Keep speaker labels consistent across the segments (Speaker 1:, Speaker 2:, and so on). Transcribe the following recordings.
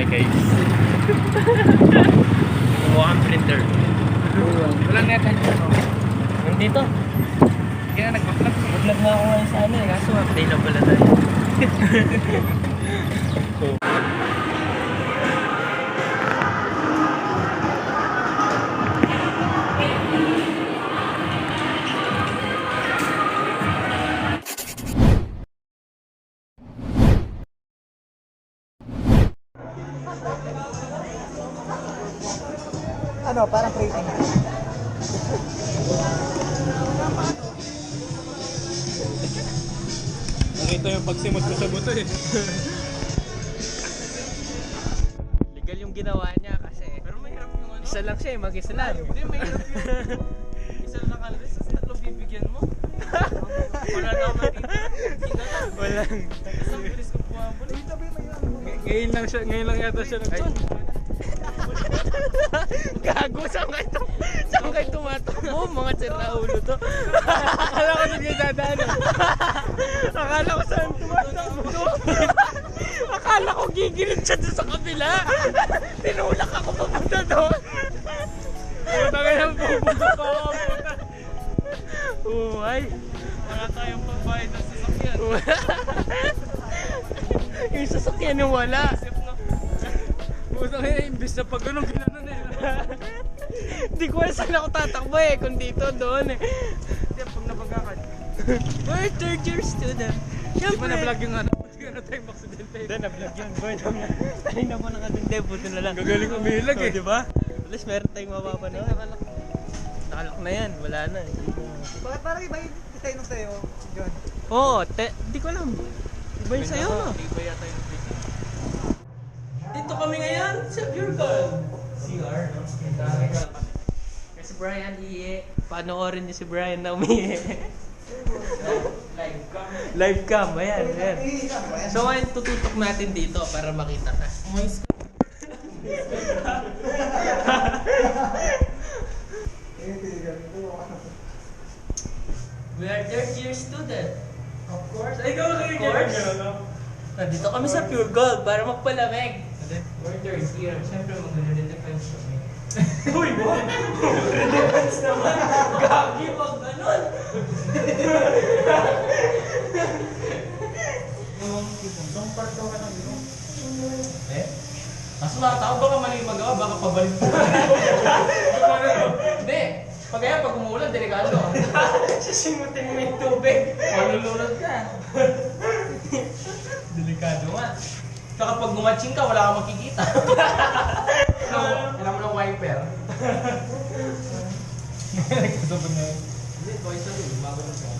Speaker 1: Hi guys. Kumuha ang printer. Walang netan dito. Nandito. Kaya nag-vlog. Nag-vlog nga ako ngayon sa ano eh. Kaso update lang pala tayo.
Speaker 2: Ano, parang prating.
Speaker 1: Nakita yung pagsimot ko sa buto eh. Legal yung ginawa niya kasi. Pero mahirap yung ano. Isa lang siya eh, mag-isa lang. Hindi, mahirap yun. Isa lang nakalagay sa tatlo bibigyan mo. Wala na ako matitira. Walang. Isang bilis ko pumabol. Ngayon lang yata siya nag- Gago, saan kayo tumatakbo? Mga siraulo to. Akala ko saan kayo dadaan. Akala ko saan tumatakbo. Akala ko gigilid siya doon sa kabila. Tinulak ako papunta doon. Puta ka nang pupunta pa ako. Uy. Wala tayong pambayad ng sasakyan. Yung sasakyan yung wala. Puta ka na, imbis na pag ganun ginanon eh. Hindi ko alam saan ako tatakbo eh, kung dito, doon eh. Hindi, pag nabagakan. We're third year student. Hindi mo na-vlog yung ano? Hindi ka na tayong aksidente. Hindi, na-vlog yun. Tayo na po nakatindi, buto na lang. Gagaling umilag eh. Diba? At least meron tayong mapapanood. Nakalak na yan, wala na eh.
Speaker 2: Bakit parang iba yung design ng sa'yo, John?
Speaker 1: Oo, hindi ko alam. Iba yung sayo no? Iba yata yung video. Dito kami ngayon sa Pure Gold. CR, no? Kasi Brian iye. Panoorin niyo si Brian na umiye. Live cam, ayan, ayan. So ngayon tututok natin dito para makita ka. Moist ka. We are third year student. Of course. Ay, ikaw third year. Nandito kami sa Pure Gold para magpalamig. We're third year. Siyempre mag-redefense kami. Uy, what? Redefense naman. Gagi pag ganun. Yung part ko ka ng ilong. Eh? Mas mga tao baka mali magawa, baka pabalik mo. Hindi. Pag kaya pag umuulan, delikado. Sisimutin mo yung tubig. Malulunod ka. Delikado nga. Tsaka pag gumatsing ka, wala kang makikita. Alam mo ng wiper. Nagkasabon na yun. Hindi, boys na rin. Bago na siya.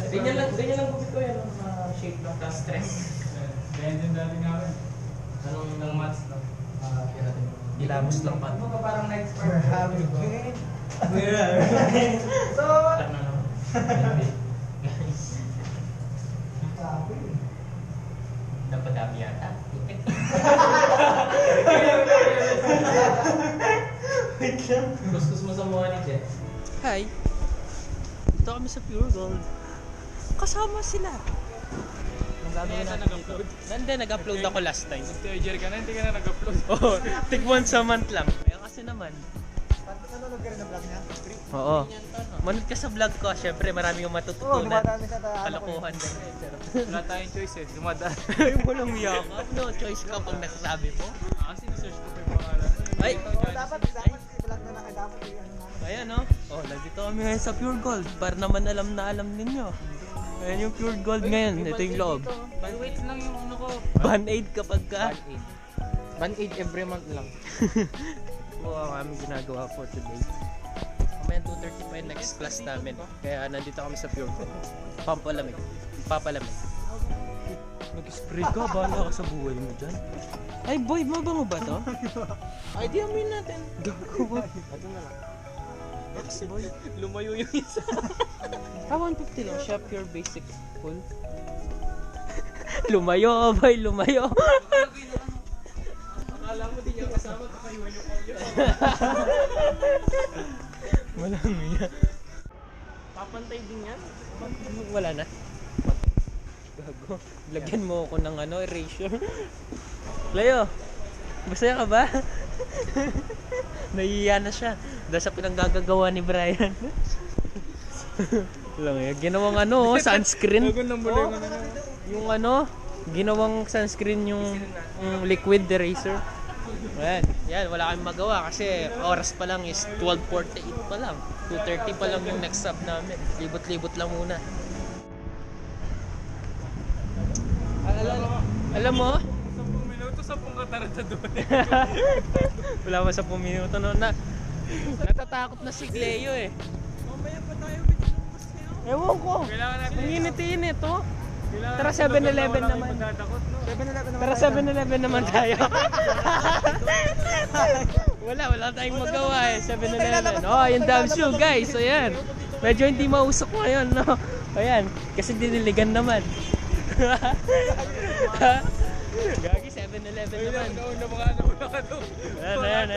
Speaker 1: Ganyan lang gupit ko yan. Shape lang. Tapos stress. Ganyan din dati nga rin. Anong ng maths lang? Ilamos lang pa. Ano ka parang night spark?
Speaker 2: We're having game. So,
Speaker 1: Ano naman? Napadami yata. Wait lang. Kuskus mo sa mukha ni Jet. Hi. Dito kami sa Pure Gold. Kasama sila. Ang gagawin natin dito. Nande, nag-upload ako last time. Nag-third ka na, hindi ka na nag-upload. Oo, tig once a month lang. Kaya kasi naman.
Speaker 2: nanonood ka rin ng vlog niya?
Speaker 1: Oo. Manood ka sa vlog ko, syempre marami kang
Speaker 2: Oo,
Speaker 1: matututunan.
Speaker 2: dumadaan sa
Speaker 1: Kalokohan din. Wala tayong choice eh, dumadaan. Ay, walang yakap. No choice ka pag nasasabi mo. Kasi na-search ko pa yung pangalan. Ay!
Speaker 2: Dapat i-vlog na lang. Dapat i-ano na.
Speaker 1: Ayan no? Oh, nandito kami ngayon sa Pure Gold. Para naman alam na alam ninyo. Ayan yung Pure Gold ngayon. Ito yung loob.
Speaker 3: Wait lang yung ano ko.
Speaker 1: Band-aid kapag ka.
Speaker 3: Band-aid every month lang.
Speaker 1: Ito ang aming ginagawa for today. Mamaya 2:30 pa yung next class namin. Kaya nandito kami sa Pure Gold. Pampalamig. Papalamig. Nag-spray ka, bahala ka sa buhay mo dyan. Ay boy, mabango ba to?
Speaker 3: Ay, di amin natin.
Speaker 1: Gago ba?
Speaker 3: Ito na lang.
Speaker 1: Yes boy.
Speaker 3: Lumayo yung isa.
Speaker 1: 150 lang siya, pure basic full. Lumayo boy, lumayo.
Speaker 3: Akala mo di niya kasama, kakaiwan yung audio.
Speaker 1: Walang niya.
Speaker 3: Papantay din yan.
Speaker 1: Wala na. Gago. Lagyan mo ako ng ano, erasure. Leo. Masaya ka ba? Nahihiya na siya. Dahil sa pinanggagawa ni Brian. Lang yan. Ginawang sunscreen. Yung ginawang sunscreen yung liquid eraser. Yan, wala kami magawa kasi oras pa lang is 12:48 pa lang. 2:30 pa lang yung next stop namin. Libot-libot lang muna. Alam mo?
Speaker 3: 10 minuto, 10 katarata doon.
Speaker 1: Wala pa 10 minuto no na. Natatakot na si Cleo eh.
Speaker 3: Mamaya pa tayo, medyo lumabas kayo.
Speaker 1: Ewan ko.
Speaker 3: Kailangan natin.
Speaker 1: Ang init to. Tara 7-Eleven naman.
Speaker 2: 7-Eleven naman.
Speaker 1: Tara 7-Eleven naman tayo. wala tayong magawa eh. 7-Eleven. Oh, yung Damshu guys. Ayan. Medyo hindi mausok ngayon, no? Ayan. Kasi diniligan naman. Gagi, 7-Eleven naman.
Speaker 3: Nauna ka doon.
Speaker 1: Ayan.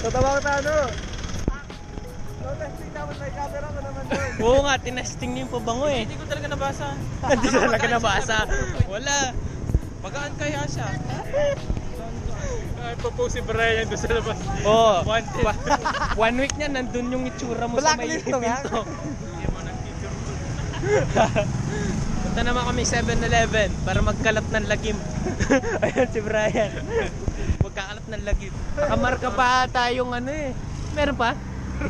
Speaker 2: Tatawa ka no testing dapat may camera mo naman doon.
Speaker 1: Oo nga, tinesting niyo yung pabango eh.
Speaker 3: Hindi ko talaga nabasa.
Speaker 1: Hindi talaga nabasa. Wala.
Speaker 3: Magaan kaya siya. Ay, propose si Brian doon sa labas.
Speaker 1: Oo.
Speaker 3: Wanted.
Speaker 1: 1 week niya, nandun yung itsura mo sa may
Speaker 2: Blacklist to, ha?
Speaker 1: pinto.
Speaker 3: Hindi mo nag-picture doon.
Speaker 1: Punta naman kami 7-Eleven para magkalat ng lagim. Ayan si Brian. Magkakalat ng lagim. Nakamarka pa tayong eh. Meron pa?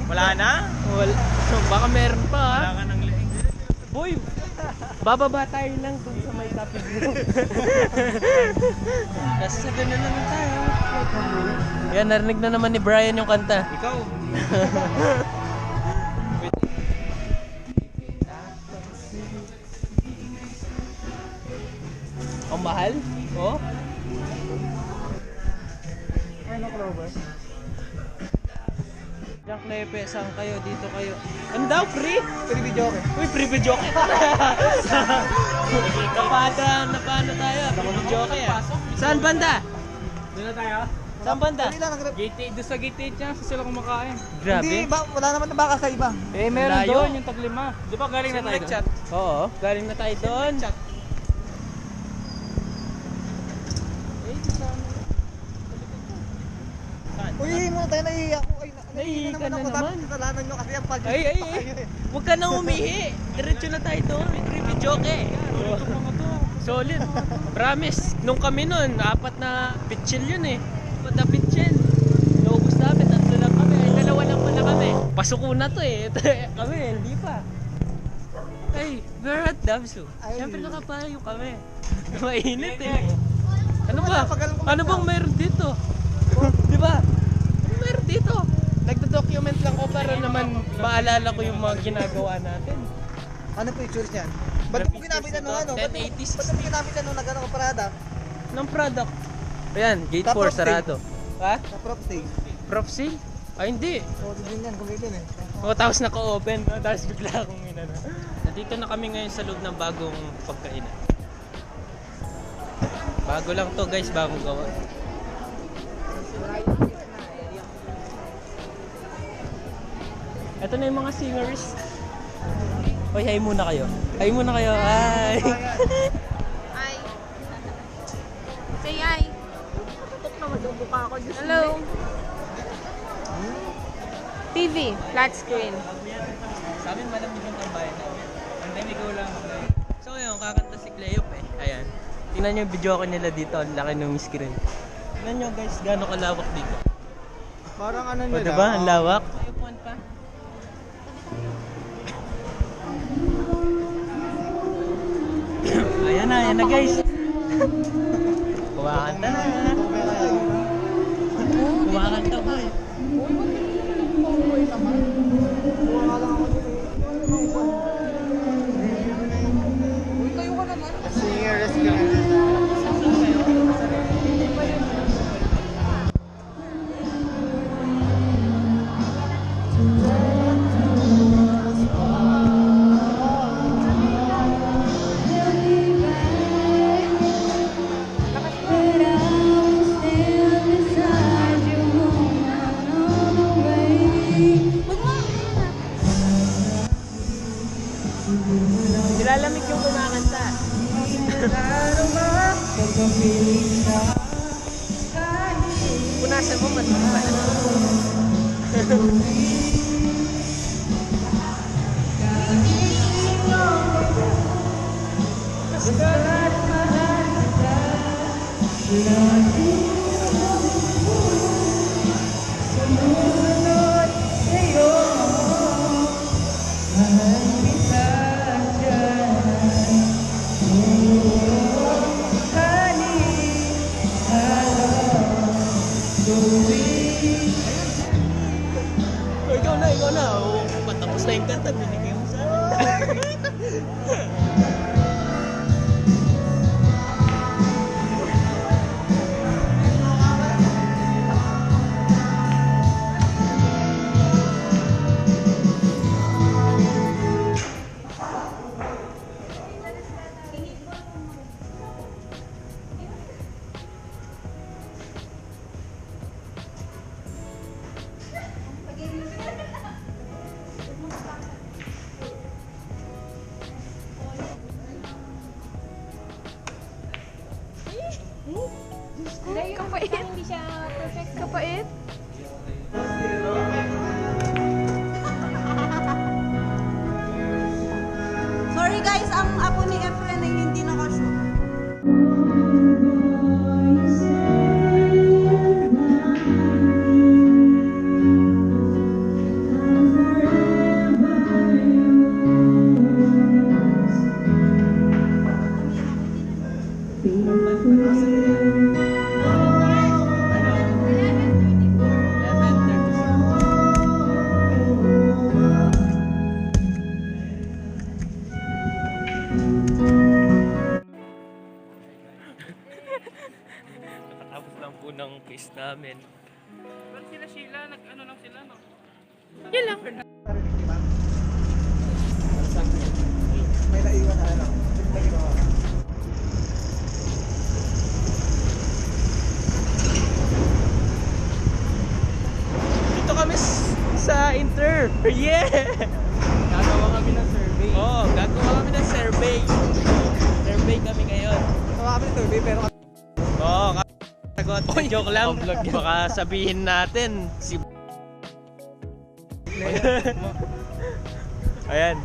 Speaker 3: Wala na?
Speaker 1: Wala. Baka meron pa ha.
Speaker 3: Wala ka ng leeg.
Speaker 1: Boy, bababa tayo lang dun sa may tapig room. Kasi 7 na naman tayo. Yan, narinig na naman ni Brian yung kanta.
Speaker 3: Ikaw.
Speaker 1: Ang mahal? Oh?
Speaker 2: Ano Clover?
Speaker 1: Jack Lepe, saan kayo? Dito kayo. Ano daw? Free?
Speaker 2: Free video okay.
Speaker 1: Uy, free video ka. Na paano tayo? Free video ka Saan banda?
Speaker 3: Doon na tayo.
Speaker 1: Saan banda?
Speaker 2: Hindi lang
Speaker 3: Gate 8, doon sa gate 8 yan. Sila kumakain.
Speaker 1: Grabe.
Speaker 2: wala naman na baka sa iba.
Speaker 3: Eh,
Speaker 1: meron doon,
Speaker 3: yung taglima. Di ba galing na tayo doon?
Speaker 1: Oo, galing na tayo doon.
Speaker 2: Uy, muna tayo nahihiya ako.
Speaker 1: Nahihiya ka na
Speaker 2: ako.
Speaker 1: naman.
Speaker 2: Dapat kasalanan nyo kasi ang pag...
Speaker 1: Ay. Huwag ka nang umihi. Diretso na tayo doon. May free video ka Solid. Promise. Nung kami nun, 4 na pitchil yun eh. 4 na pitchil. Naubos namin. 3 lang kami. Ay, 2 lang pala kami. Pasuko na to eh. Kami, hindi pa. Ay, we're at Damsu.
Speaker 2: Ay.
Speaker 1: Siyempre nakapayo kami. Mainit eh. Ano bang mayroon dito? Di ba? Ano mayroon dito? Nagdo-document lang ko para naman maalala ko yung mga ginagawa natin.
Speaker 2: Ano pictures niyan? Ba't mo ginamit ano?
Speaker 1: 1080,
Speaker 2: Ba't mo ginamit ano na gano'ng parada?
Speaker 1: Ng product. Ayan, gate
Speaker 2: Sa
Speaker 1: 4
Speaker 2: prop
Speaker 1: sarado. Ha?
Speaker 2: Sa prop stage.
Speaker 1: Prof sale? Ay hindi.
Speaker 2: Oo, din yan. Kung ganyan eh.
Speaker 1: O tapos naka-open. Tapos bigla akong inano. Nandito na kami ngayon sa loob ng bagong pagkainan. Bago lang to guys, bagong gawa. Ito na yung mga singers. Hoy, hi muna kayo. Hi muna kayo. Hi.
Speaker 4: Hi. Say hi. Hello. TV, flat screen.
Speaker 1: Sa amin malamig yung tambayan namin. Pandemic ko lang. So ngayon, kakanta si Cleo eh. Ayan. Tingnan nyo yung video ko nila dito. Ang laki ng screen. Tingnan nyo guys, gaano kalawak dito.
Speaker 2: Parang ano
Speaker 1: O diba? Ang lawak. May upuan pa. Ayan na guys. Kumakanta na. Kumakanta pa eh.
Speaker 2: Singers ka.
Speaker 1: Nilalamig yung kumakanta. binasa mo, mas pala. Ikaw na. Oh, patapos na yung kanta, binigay mo sa akin.
Speaker 4: Kapait. Hindi siya perfect. Kapait.
Speaker 5: Sorry guys, ang apo ni Efren ay hindi nakashoot.
Speaker 1: Tapos lang po ng quiz namin.
Speaker 3: Pero sila Sheila, nag-ano lang sila, no?
Speaker 2: May naiwan na ano.
Speaker 1: Dito kami sa Inter. Yeah!
Speaker 3: Gagawa kami ng survey.
Speaker 1: Oo, gagawa kami ng survey. Survey kami ngayon.
Speaker 2: Tawa kami ng survey pero
Speaker 1: Oo, sagot. Joke lang. Baka sabihin natin si Ayan.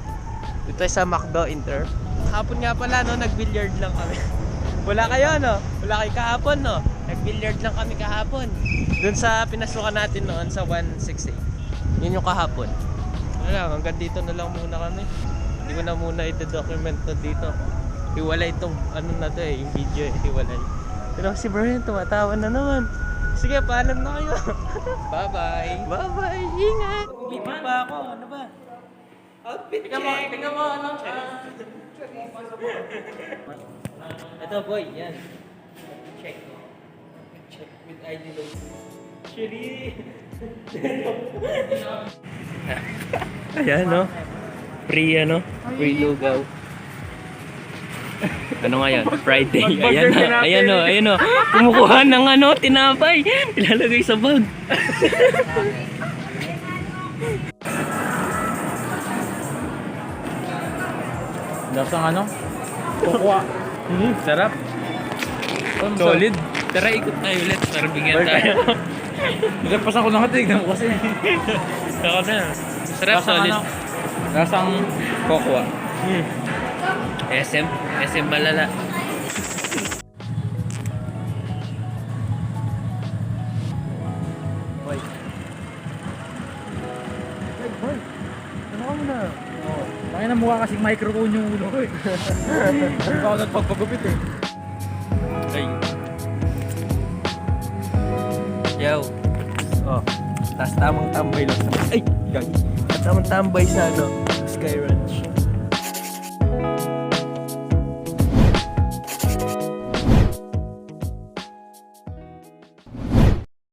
Speaker 1: Dito sa McDo Inter. Hapon nga pala, no? Nag-billiard lang kami. Wala kayo, no? Wala kayo kahapon, no? Nag-billiard lang kami kahapon. Doon sa pinasukan natin noon sa 168. Yun yung kahapon. Wala, hanggang dito na lang muna kami. Hindi ko na muna ito-document to dito. Hiwalay itong ano na to yung video hiwalay. Pero si Brian tumatawa na naman. Sige, paalam na kayo.
Speaker 3: Bye-bye.
Speaker 1: Bye-bye, ingat.
Speaker 3: Dito pa ako, ano ba?
Speaker 1: Outfit
Speaker 3: Tingnan mo, ano? Ito boy, yan. Check. Check with ID load. Shiri!
Speaker 1: Ayan, no? Free, ano? Free lugaw. Ano nga yan? Friday. Ayan na, ayan o. Kumukuha ng ano, tinapay. Ilalagay sa bag.
Speaker 3: Lasang ano? Kukuha.
Speaker 1: Sarap.
Speaker 3: Solid.
Speaker 1: Tara, ikot tayo ulit para bigyan tayo.
Speaker 3: Nagpasan ko lang ito, tignan ko kasi.
Speaker 1: Saka na. Sarap, solid.
Speaker 3: Lasang kukuha.
Speaker 1: SM malala.
Speaker 2: Boy. Hey, boy. Ano ka muna?
Speaker 3: Bakit na mukha kasing microphone yung ulo ko eh. Hindi pa ako nagpagpagupit eh.
Speaker 1: Ay. Yo. Oh. Tapos tamang tambay lang. Ay! Gagi. Tamang tambay sa ano, Sky Ranch.